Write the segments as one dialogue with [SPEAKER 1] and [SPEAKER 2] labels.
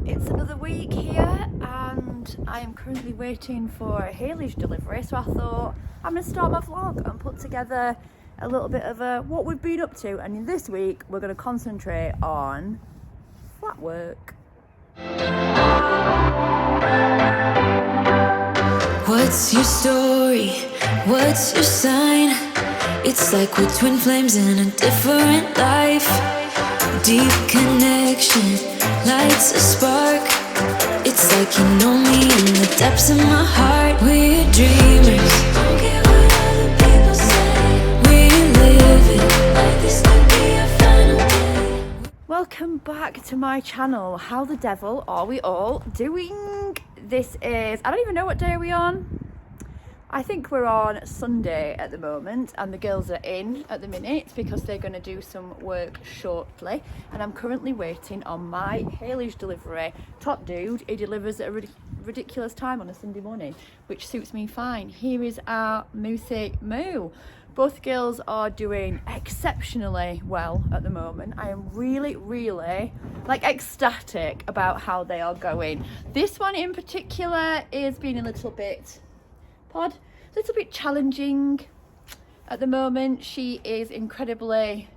[SPEAKER 1] It's another week here and I am currently waiting for Hayley's delivery, so I thought I'm going to start my vlog and put together a little bit of what we've been up to, and this week we're going to concentrate on flat work.
[SPEAKER 2] What's your story? What's your sign? It's like we're twin flames in a different life. Deep connection lights a spark. It's like you know me in the depths of my heart. We're dreamers, don't care what other people say. We live it like this could be our final day.
[SPEAKER 1] Welcome back to my channel. How the devil are we all doing? This is, I don't even know what day are we on. I think we're on Sunday at the moment, and the girls are in at the minute because they're going to do some work shortly, and I'm currently waiting on my Hayley's delivery. Top dude, he delivers at a ridiculous time on a Sunday morning, which suits me fine. Here is our Moosey Moo. Both girls are doing exceptionally well at the moment. I am really like ecstatic about how they are going. This one in particular is being a little bit challenging at the moment. She is incredibly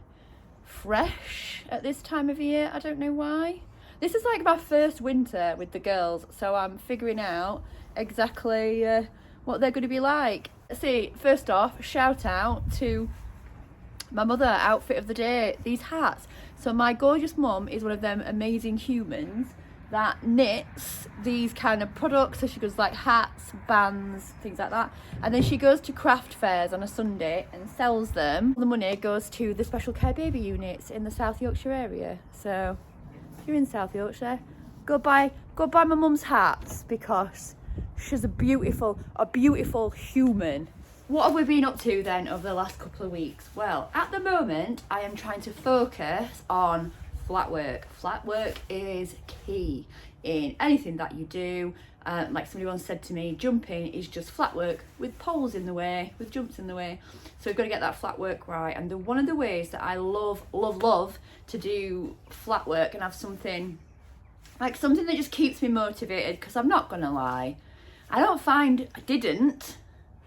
[SPEAKER 1] fresh at this time of year. I don't know why. This is like my first winter with the girls, so I'm figuring out exactly what they're going to be like. See, first off, shout out to my mother outfit of the day, these hats. So my gorgeous mum is one of them amazing humans that knits these kind of products. So she goes like hats, bands, things like that, and then she goes to craft fairs on a Sunday and sells them. The money goes to the special care baby units in the South Yorkshire area. So if you're in South Yorkshire, go buy my mum's hats because she's a beautiful human. What have we been up to then over the last couple of weeks? Well, at the moment I am trying to focus on flat work. Flat work is key in anything that you do. Like somebody once said to me, jumping is just flat work with poles in the way, with jumps in the way. So we've got to get that flat work right. And one of the ways that I love to do flat work and have something that just keeps me motivated, because I'm not gonna lie, I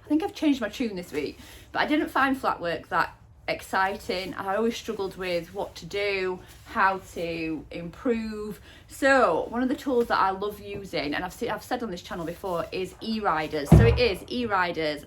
[SPEAKER 1] think I've changed my tune this week, but I didn't find flat work that exciting. I always struggled with what to do, how to improve. So one of the tools that I love using, and I've said on this channel before, is eRiders. So it is eriders.co.uk,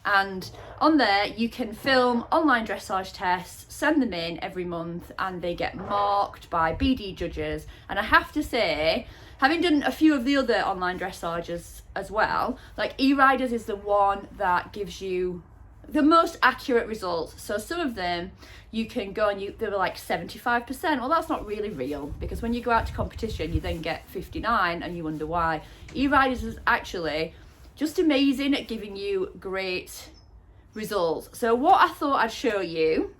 [SPEAKER 1] and on there you can film online dressage tests, send them in every month, and they get marked by BD judges. And I have to say, having done a few of the other online dressages as well, like eRiders is the one that gives you the most accurate results. So some of them you can go and they were like 75%. Well, that's not really real, because when you go out to competition you then get 59 and you wonder why. eRiders is actually just amazing at giving you great results. So what I thought I'd show you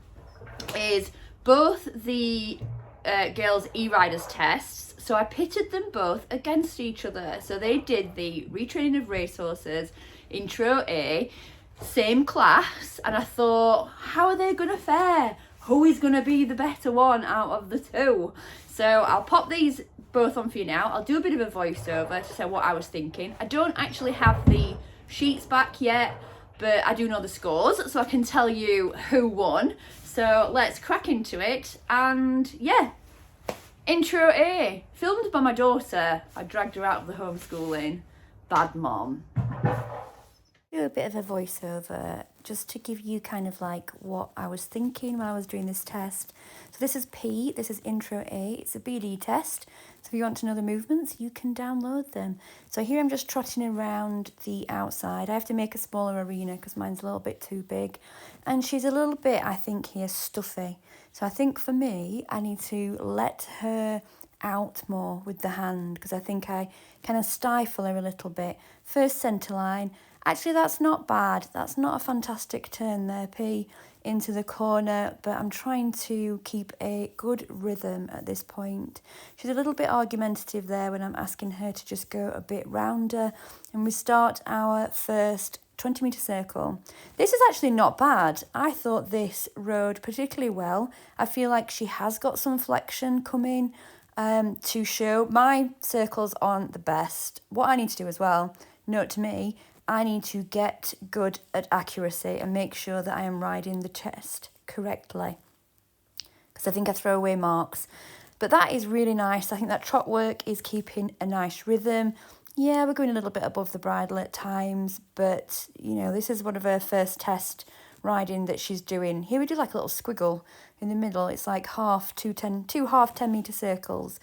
[SPEAKER 1] is both the girls' eRiders tests. So I pitted them both against each other. So they did the retraining of racehorses, Intro A, same class, and I thought, how are they going to fare? Who is going to be the better one out of the two? So I'll pop these both on for you now. I'll do a bit of a voiceover to say what I was thinking. I don't actually have the sheets back yet, but I do know the scores, so I can tell you who won. So let's crack into it. And yeah, Intro A, filmed by my daughter. I dragged her out of the homeschooling. Bad mom. Do a bit of a voiceover just to give you kind of like what I was thinking when I was doing this test. So this is P, this is Intro A, it's a BD test. So if you want to know the movements, you can download them. So here I'm just trotting around the outside. I have to make a smaller arena because mine's a little bit too big. And she's a little bit, I think here, stuffy. So I think for me, I need to let her out more with the hand, because I think I kind of stifle her a little bit. First centre line. Actually, that's not bad. That's not a fantastic turn there, P, into the corner, but I'm trying to keep a good rhythm at this point. She's a little bit argumentative there when I'm asking her to just go a bit rounder, and we start our first 20-metre circle. This is actually not bad. I thought this rode particularly well. I feel like she has got some flexion coming to show. My circles aren't the best. What I need to do as well, note to me, I need to get good at accuracy and make sure that I am riding the chest correctly, because I think I throw away marks. But that is really nice. I think that trot work is keeping a nice rhythm. Yeah, we're going a little bit above the bridle at times, but, you know, this is one of her first test riding that she's doing. Here we do like a little squiggle in the middle. It's like two half 10-metre circles.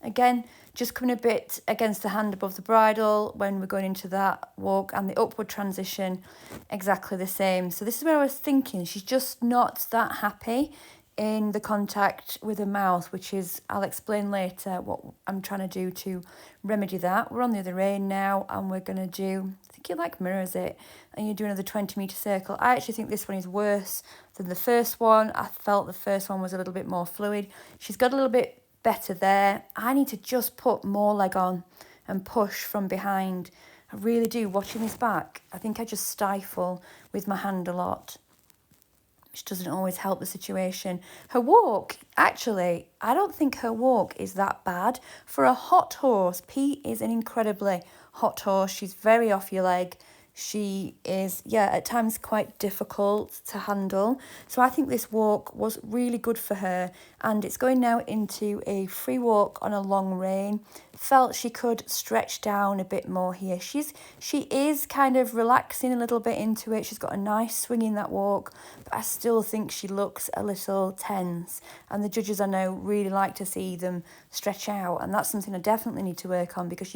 [SPEAKER 1] Again, just coming a bit against the hand above the bridle when we're going into that walk, and the upward transition, exactly the same. So this is where I was thinking, she's just not that happy in the contact with her mouth, which is, I'll explain later what I'm trying to do to remedy that. We're on the other rein now, and we're going to do, I think you like mirrors it, and you do another 20-metre circle. I actually think this one is worse than the first one. I felt the first one was a little bit more fluid. She's got a little bit better there. I need to just put more leg on and push from behind. I really do. Watching this back, I think I just stifle with my hand a lot, which doesn't always help the situation. Her walk, actually, I don't think her walk is that bad. For a hot horse, P is an incredibly hot horse. She's very off your leg. She is, at times quite difficult to handle. So I think this walk was really good for her. And it's going now into a free walk on a long rein. Felt she could stretch down a bit more here. She is kind of relaxing a little bit into it. She's got a nice swing in that walk, but I still think she looks a little tense. And the judges, I know, really like to see them stretch out. And that's something I definitely need to work on, because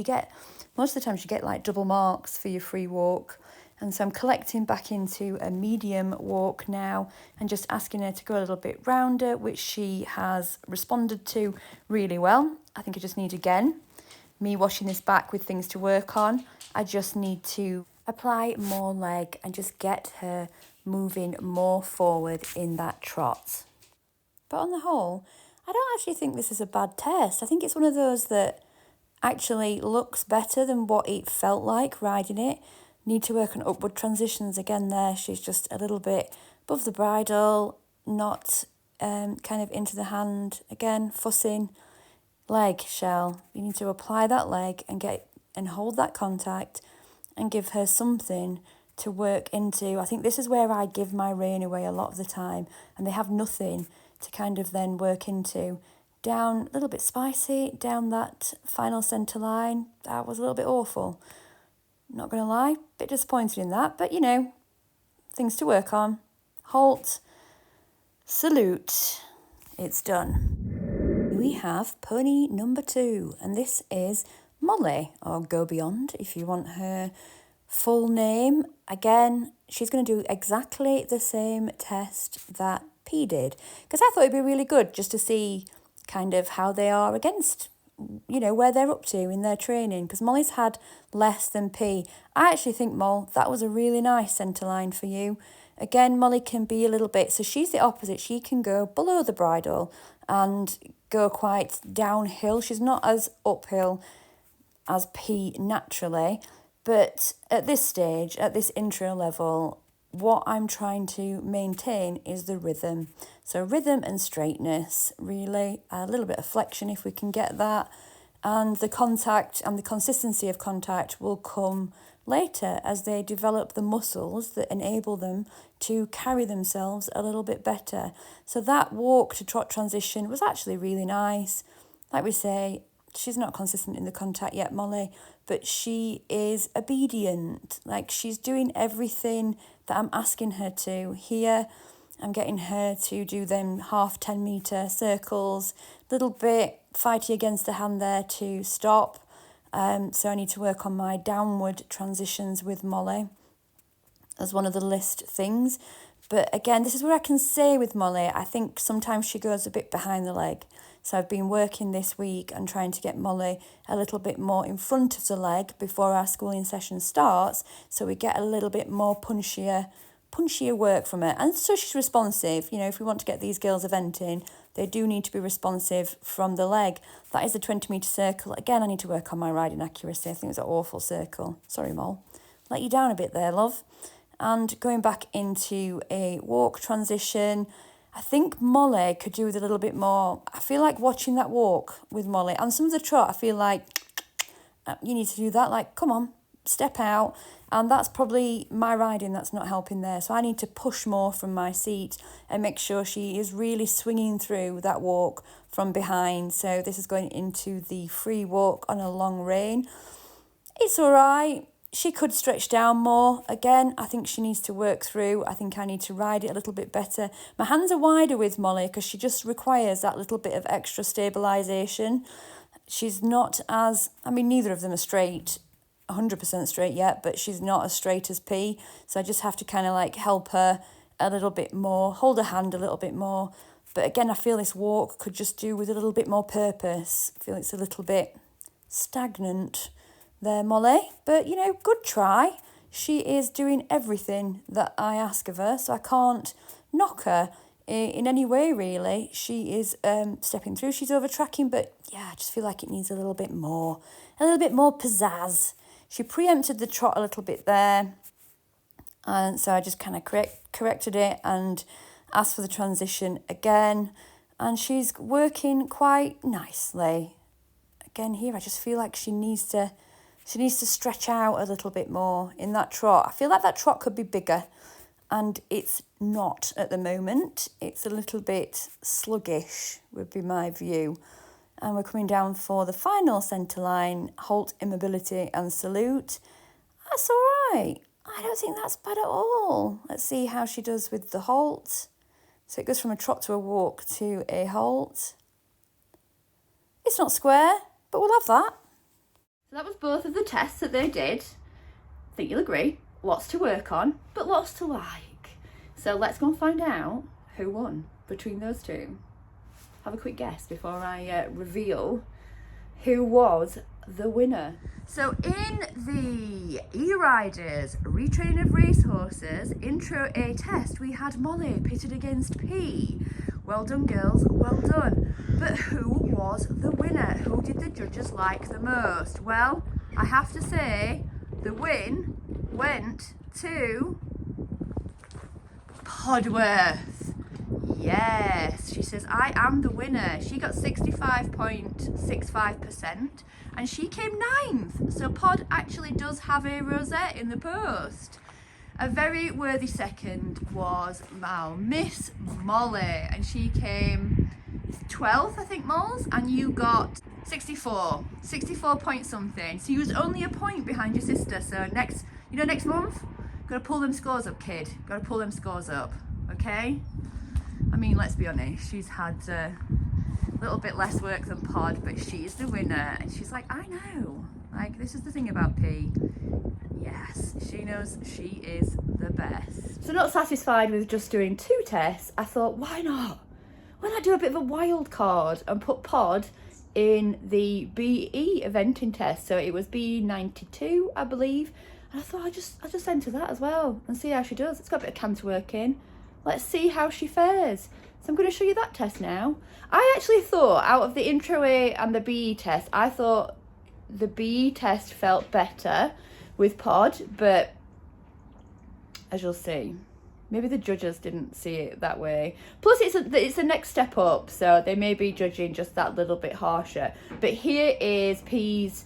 [SPEAKER 1] most of the time you get like double marks for your free walk. And so I'm collecting back into a medium walk now and just asking her to go a little bit rounder, which she has responded to really well. I think I just need, again, me washing this back with things to work on. I just need to apply more leg and just get her moving more forward in that trot. But on the whole, I don't actually think this is a bad test. I think it's one of those that actually looks better than what it felt like riding it. Need to work on upward transitions again there. She's just a little bit above the bridle, not kind of into the hand. Again, fussing. Leg, Shell. You need to apply that leg and hold that contact and give her something to work into. I think this is where I give my rein away a lot of the time, and they have nothing to kind of then work into. Down, a little bit spicy, down that final centre line. That was a little bit awful. Not going to lie, bit disappointed in that, but things to work on. Halt, salute, it's done. We have pony number 2, and this is Molly, or Go Beyond if you want her full name. Again, she's going to do exactly the same test that P did, because I thought it'd be really good just to see kind of how they are against, where they're up to in their training, because Molly's had less than P. I actually think, Moll, that was a really nice centre line for you. Again, Molly can be a little bit, so she's the opposite. She can go below the bridle and go quite downhill. She's not as uphill as P naturally, but at this stage, at this intro level, what I'm trying to maintain is the rhythm. So rhythm and straightness, really. A little bit of flexion if we can get that. And the contact and the consistency of contact will come later as they develop the muscles that enable them to carry themselves a little bit better. So that walk to trot transition was actually really nice. Like we say, she's not consistent in the contact yet, Molly, but she is obedient. Like, she's doing everything that I'm asking her to. Here, I'm getting her to do them half 10-metre circles, little bit fighty against the hand there to stop. So I need to work on my downward transitions with Molly as one of the list things. But again, this is where I can say with Molly, I think sometimes she goes a bit behind the leg. So I've been working this week and trying to get Molly a little bit more in front of the leg before our schooling session starts, so we get a little bit more punchier work from her. And so she's responsive. If we want to get these girls eventing, they do need to be responsive from the leg. That is the 20-metre circle. Again, I need to work on my riding accuracy. I think it's an awful circle. Sorry, Moll. let you down a bit there, love. And going back into a walk transition, I think Molly could do with a little bit more. I feel like watching that walk with Molly and some of the trot, I feel like you need to do that. Like, come on, step out. And that's probably my riding that's not helping there. So I need to push more from my seat and make sure she is really swinging through that walk from behind. So this is going into the free walk on a long rein. It's all right. She could stretch down more. Again, I think she needs to work through. I think I need to ride it a little bit better. My hands are wider with Molly because she just requires that little bit of extra stabilisation. She's not as, I mean, neither of them are straight, 100% straight yet, but she's not as straight as P. So I just have to kind of like help her a little bit more, hold her hand a little bit more. But again, I feel this walk could just do with a little bit more purpose. I feel it's a little bit stagnant there, Molly. But, you know, good try. She is doing everything that I ask of her, so I can't knock her in any way, really. She is stepping through. She's over-tracking, but, yeah, I just feel like it needs a little bit more pizzazz. She preempted the trot a little bit there, and so I just kind of corrected it and asked for the transition again, and she's working quite nicely. Again, here, I just feel like she needs to stretch out a little bit more in that trot. I feel like that trot could be bigger, and it's not at the moment. It's a little bit sluggish, would be my view. And we're coming down for the final centre line, halt, immobility and salute. That's all right. I don't think that's bad at all. Let's see how she does with the halt. So it goes from a trot to a walk to a halt. It's not square, but we'll have that. So that was both of the tests that they did. I think you'll agree. Lots to work on, but lots to like. So let's go and find out who won between those two. Have a quick guess before I reveal who was the winner. So in the E-Riders Retraining of Racehorses Intro A test, we had Molly pitted against P. Well done, girls, well done. But who was the winner? Who did the judges like the most? Well, I have to say the win went to Podworth. Yes, she says, I am the winner. She got 65.65% and she came 9th. So Pod actually does have a rosette in the post. A very worthy second was Miss Molly, and she came 12th, I think, Moles, and you got 64 point something. So you was only a point behind your sister. So next month, gotta pull them scores up, kid. Gotta pull them scores up, okay? I mean, let's be honest, she's had a little bit less work than Pod, but she's the winner. And she's like, I know. Like, this is the thing about P. Yes, she knows she is the best. So not satisfied with just doing 2 tests, I thought, why not? Why not do a bit of a wild card and put Pod in the BE eventing test? So it was B92, I believe. And I thought I'll just enter that as well and see how she does. It's got a bit of canter work in. Let's see how she fares. So I'm going to show you that test now. I actually thought out of the Intro A and the BE test, I thought the BE test felt better with Pod, but as you'll see, maybe the judges didn't see it that way. Plus it's the next step up, so they may be judging just that little bit harsher. But here is P's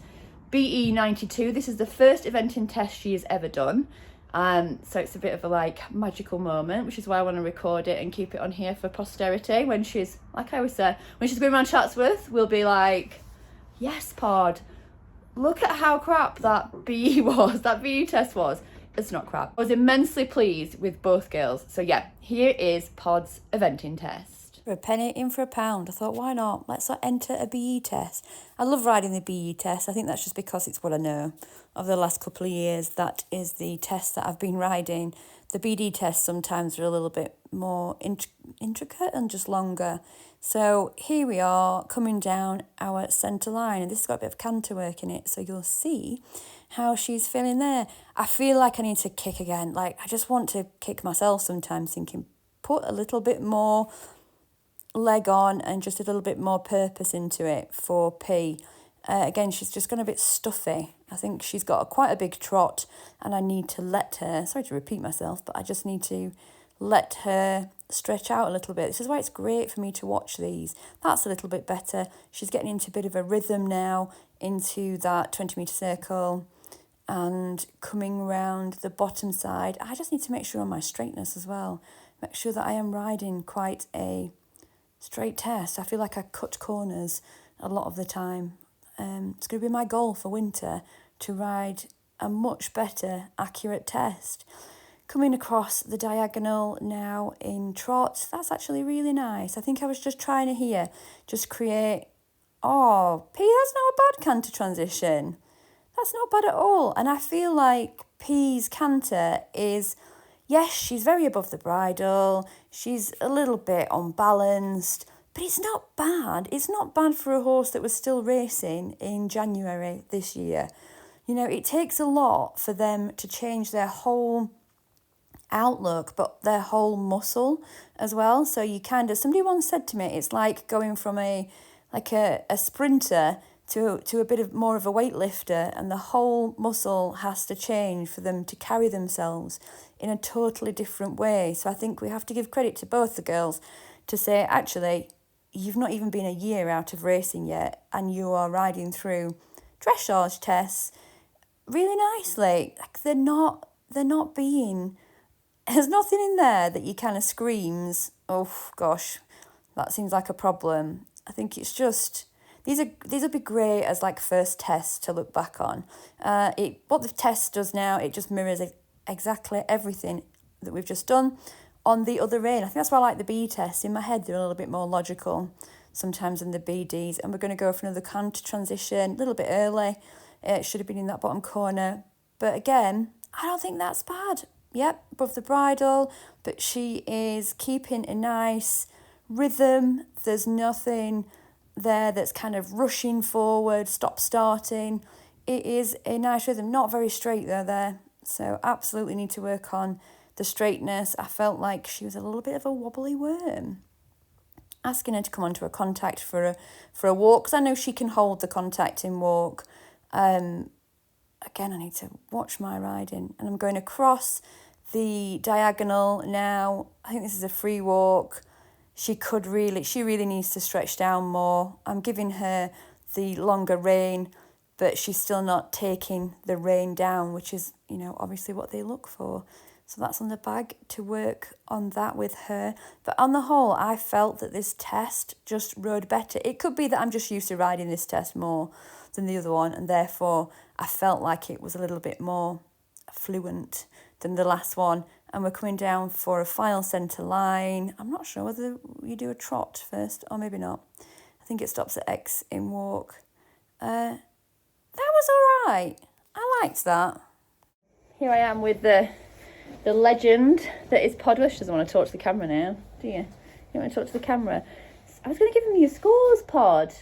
[SPEAKER 1] BE 92. This is the first eventing test she has ever done. So it's a bit of a like magical moment, which is why I want to record it and keep it on here for posterity. When she's, like I always say, when she's going around Chatsworth, we'll be like, yes, Pod, look at how crap that BE was, that BE test was. It's not crap. I was immensely pleased with both girls. So yeah, here is Pod's eventing test. For a penny, in for a pound. I thought, why not? Let's enter a BE test. I love riding the BE test. I think that's just because it's what I know of the last couple of years. That is the test that I've been riding. The BD tests sometimes are a little bit more intricate and just longer. So here we are coming down our centre line, and this has got a bit of canter work in it, so you'll see how she's feeling there. I feel like I need to kick again. Like, I just want to kick myself sometimes, thinking, put a little bit more leg on and just a little bit more purpose into it for P. Again, she's just gone a bit stuffy I think she's got quite a big trot, and I need to let her, sorry to repeat myself, but I just need to let her stretch out a little bit. This is why it's great for me to watch these. That's a little bit better. She's getting into a bit of a rhythm now, into that 20-metre circle and coming round the bottom side. I just need to make sure on my straightness as well. Make sure that I am riding quite a straight test. I feel like I cut corners a lot of the time. It's going to be my goal for winter to ride a much better accurate test. Coming across the diagonal now in trot, that's actually really nice. I think I was just trying to here just create, oh, P, that's not a bad canter transition. That's not bad at all. And I feel like P's canter is, yes, she's very above the bridle, she's a little bit unbalanced, but it's not bad. It's not bad for a horse that was still racing in January this year. You know, it takes a lot for them to change their whole outlook, but their whole muscle as well. So you kind of, somebody once said to me, it's like going from a sprinter to a bit of more of a weightlifter, and the whole muscle has to change for them to carry themselves in a totally different way. So I think we have to give credit to both the girls to say, actually, you've not even been a year out of racing yet, and you are riding through dressage tests really nicely. Like they're not being, there's nothing in there that you kind of screams, oh gosh, that seems like a problem. I think it's just, these will be great as like first tests to look back on. What the test does now, it just mirrors exactly everything that we've just done on the other rein. I think that's why I like the B tests. In my head, they're a little bit more logical sometimes than the BDs. And we're going to go for another canter transition, a little bit early. It should have been in that bottom corner. But again, I don't think that's bad. Yep, above the bridle, but she is keeping a nice rhythm. There's nothing there that's kind of rushing forward, stop-starting. It is a nice rhythm, not very straight though there. So absolutely need to work on the straightness. I felt like she was a little bit of a wobbly worm. Asking her to come onto a contact for a walk, because I know she can hold the contact in walk. Again, I need to watch my riding, and I'm going across the diagonal now. I think this is a free walk. She really needs to stretch down more. I'm giving her the longer rein, but she's still not taking the rein down, which is, you know, obviously what they look for. So that's on the bag to work on that with her. But on the whole, I felt that this test just rode better. It could be that I'm just used to riding this test more than the other one, and therefore I felt like it was a little bit more fluent than the last one. And we're coming down for a final centre line. I'm not sure whether you do a trot first or maybe not. I think it stops at X in walk. That was all right. I liked that. Here I am with the legend that is Podwish. She doesn't want to talk to the camera now, do you? You don't want to talk to the camera. I was going to give him your scores, Pod.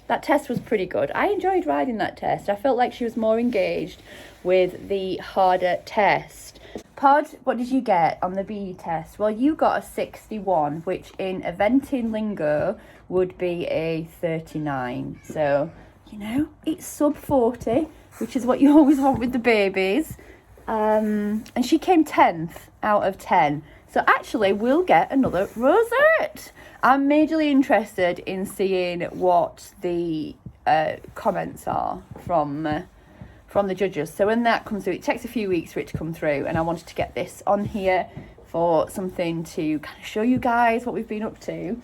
[SPEAKER 1] That test was pretty good. I enjoyed riding that test. I felt like she was more engaged with the harder test. Pod, what did you get on the B test? Well, you got a 61, which in eventing lingo would be a 39. So, you know, it's sub 40, which is what you always want with the babies. And she came 10th out of 10. So actually, we'll get another rosette. I'm majorly interested in seeing what the comments are from the judges. So when that comes through, it takes a few weeks for it to come through, and I wanted to get this on here for something to kind of show you guys what we've been up to.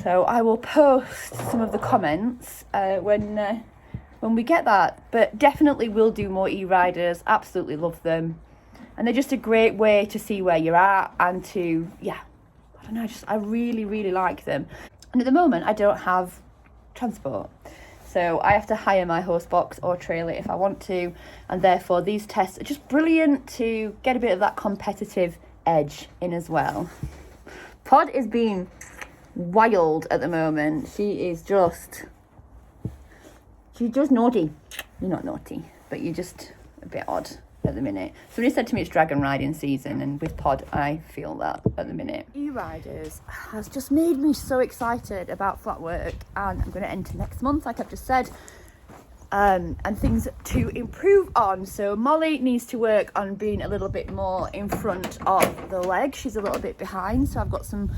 [SPEAKER 1] So I will post some of the comments when we get that. But definitely will do more e-riders. Absolutely love them. And they're just a great way to see where you're at and to, yeah, I don't know, I really, really like them. And at the moment, I don't have transport. So I have to hire my horse box or trailer if I want to. And therefore, these tests are just brilliant to get a bit of that competitive edge in as well. Pod is being wild at the moment. She's just naughty. You're not naughty, but you're just a bit odd at the minute. Somebody said to me it's dragon riding season, and with Pod I feel that at the minute. E-riders has just made me so excited about flat work, and I'm going to enter next month like I've just said. and things to improve on. So Molly needs to work on being a little bit more in front of the leg. She's a little bit behind, so I've got some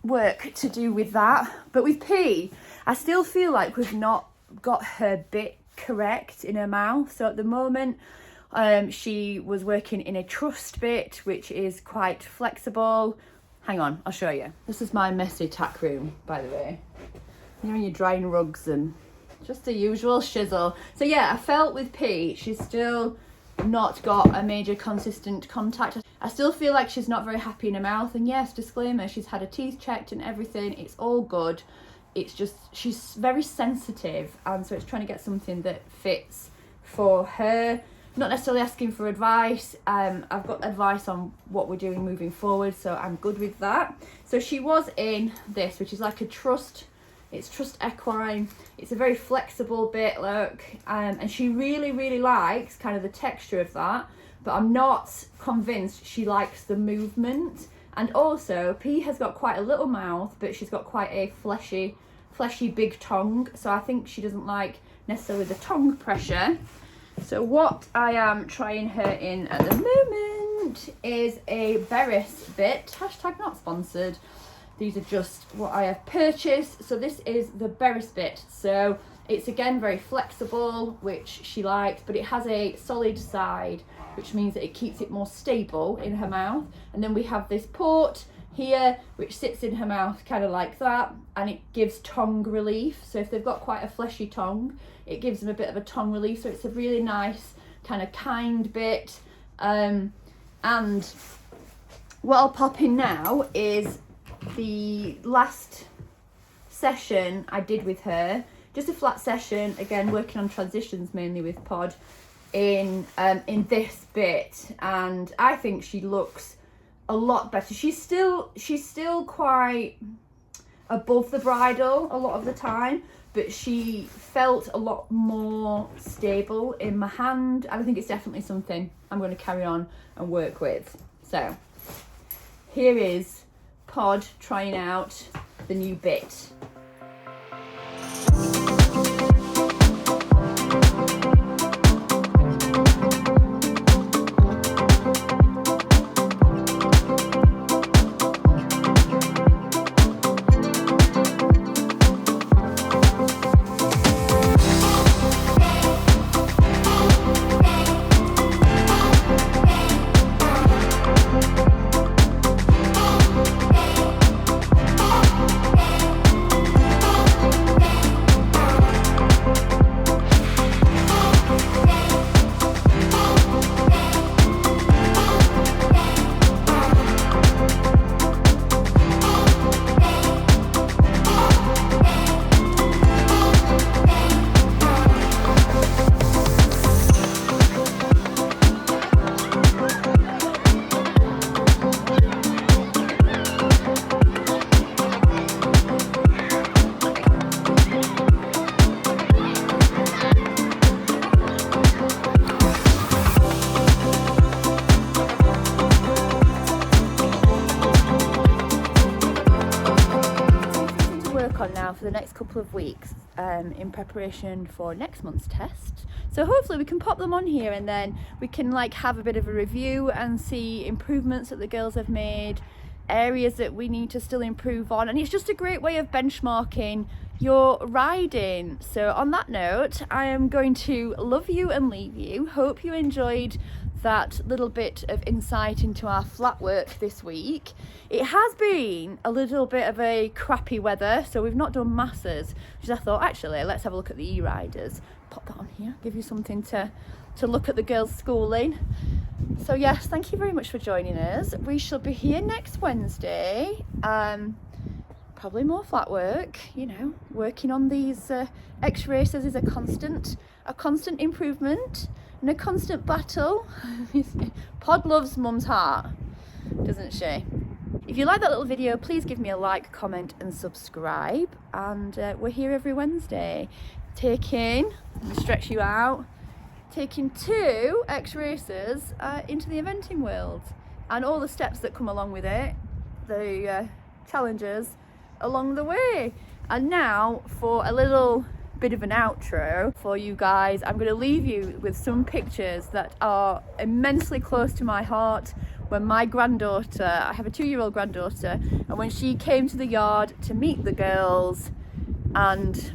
[SPEAKER 1] work to do with that. But with P, I still feel like we've not got her bit correct in her mouth. So at the moment, she was working in a trust bit, which is quite flexible. Hang on, I'll show you. This is my messy tack room, by the way. You know, you're drying rugs and just the usual shizzle. So yeah, I felt with P, she's still not got a major consistent contact. I still feel like she's not very happy in her mouth. And yes, disclaimer, she's had her teeth checked and everything. It's all good. It's just, she's very sensitive. And so it's trying to get something that fits for her. Not necessarily asking for advice. I've got advice on what we're doing moving forward, so I'm good with that. So she was in this, which is like a trust. It's trust equine. It's a very flexible bit, look, and she really likes kind of the texture of that, but I'm not convinced she likes the movement. And also P has got quite a little mouth, but she's got quite a fleshy big tongue, so I think she doesn't like necessarily the tongue pressure. So what I am trying her in at the moment is a Beres bit, hashtag not sponsored. These are just what I have purchased. So this is the Beres bit. So it's again very flexible, which she likes, but it has a solid side, which means that it keeps it more stable in her mouth. And then we have this port here, which sits in her mouth kind of like that, and it gives tongue relief. So if they've got quite a fleshy tongue, it gives them a bit of a tongue relief. So it's a really nice kind of kind bit. And what I'll pop in now is the last session I did with her, just a flat session, again working on transitions mainly with Pod in this bit, and I think she looks a lot better. She's still quite above the bridle a lot of the time, but she felt a lot more stable in my hand, and I think it's definitely something I'm going to carry on and work with. So here is Pod trying out the new bit. For the next couple of weeks in preparation for next month's test. So hopefully we can pop them on here, and then we can like have a bit of a review and see improvements that the girls have made, areas that we need to still improve on, and it's just a great way of benchmarking your riding. So on that note, I am going to love you and leave you. Hope you enjoyed that little bit of insight into our flat work this week. It has been a little bit of a crappy weather, so we've not done masses, which I thought, actually, let's have a look at the e-riders. Pop that on here, give you something to look at the girls' schooling. So yes, thank you very much for joining us. We shall be here next Wednesday. Probably more flat work, you know, working on these extra races is a constant improvement and a constant battle. Pod loves mum's heart, doesn't she? If you like that little video, please give me a like, comment and subscribe, and we're here every Wednesday taking, let me stretch you out, taking 2 ex-racers into the eventing world and all the steps that come along with it, the challenges along the way. And now for a little bit of an outro for you guys. I'm going to leave you with some pictures that are immensely close to my heart. When my granddaughter, I have a 2-year-old granddaughter, and when she came to the yard to meet the girls, and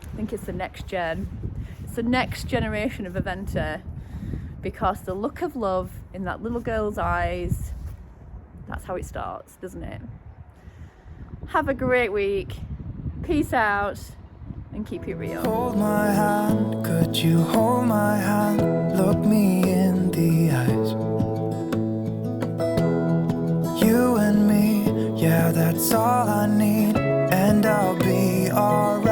[SPEAKER 1] I think it's the next generation of eventer, because the look of love in that little girl's eyes, that's how it starts, doesn't it? Have a great week. Peace out and keep it real.
[SPEAKER 3] Hold my hand, could you hold my hand? Look me in the eyes. You and me, yeah, that's all I need, and I'll be alright.